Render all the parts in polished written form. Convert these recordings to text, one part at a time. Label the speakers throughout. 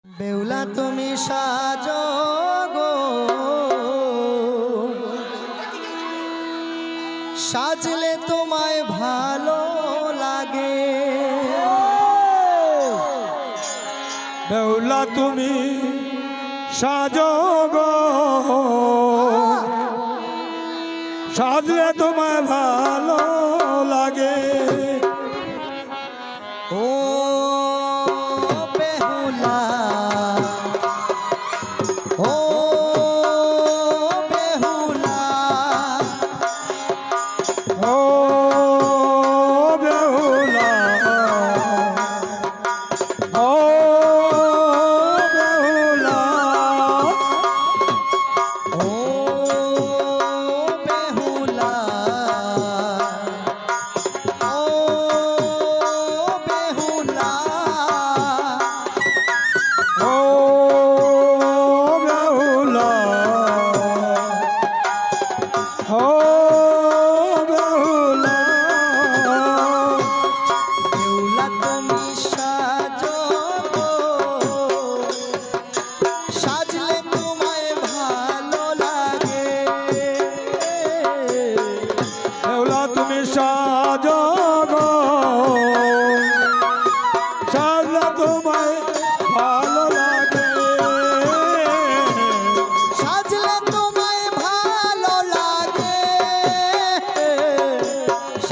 Speaker 1: বেউলা তুমি সাজো গো, সাজলে তোমায় ভালো লাগে।
Speaker 2: বেউলা তুমি সাজো গো, সাজলে তোমায় ভালো লাগে।
Speaker 1: ও বেহুলা, ও বেহুলা,
Speaker 2: ও বেহুলা, ও বেহুলা,
Speaker 1: ও বেহুলা, ও বেহুলা,
Speaker 2: ও বেহুলা, ও বেহুলা।
Speaker 1: বেহুলা তুমি সাজো গো, সাজলে তোমায় ভালো লাগে।
Speaker 2: বেহুলা তুমি সাজো গো, সাজলে তোমায় ভালো লাগে।
Speaker 1: সাজলে তোমায় ভালো লাগে,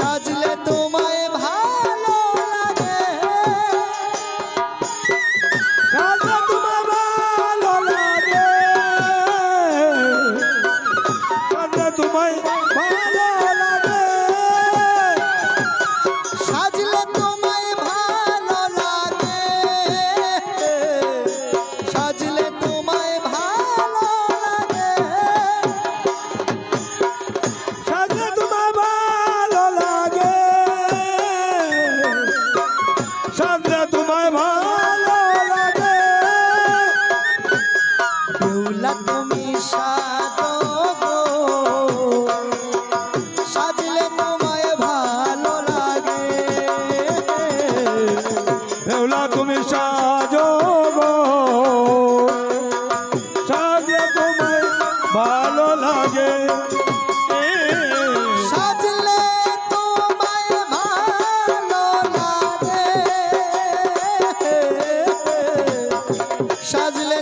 Speaker 1: সাজলে তোমায় ভালো লাগে,
Speaker 2: সাজলে তোমায় ভালো লাগে, সাজলে তোমায় ভালো লাগে।
Speaker 1: সাজলে তোমায় ভালো লাগে, সাজলে তোমায় ভালো লাগে,
Speaker 2: সাজলে তোমায় ভালো লাগে, সাজলে তোমায় ভালো লাগে।
Speaker 1: বেহুলা তুমি সাজো গো, সাজলে তোমায় ভালো লাগে।
Speaker 2: বেহুলা তুমি সাজো গো, সাজলে তোমায় ভালো লাগে।
Speaker 1: সাজলে তোমায় ভালো লাগে, সাজলে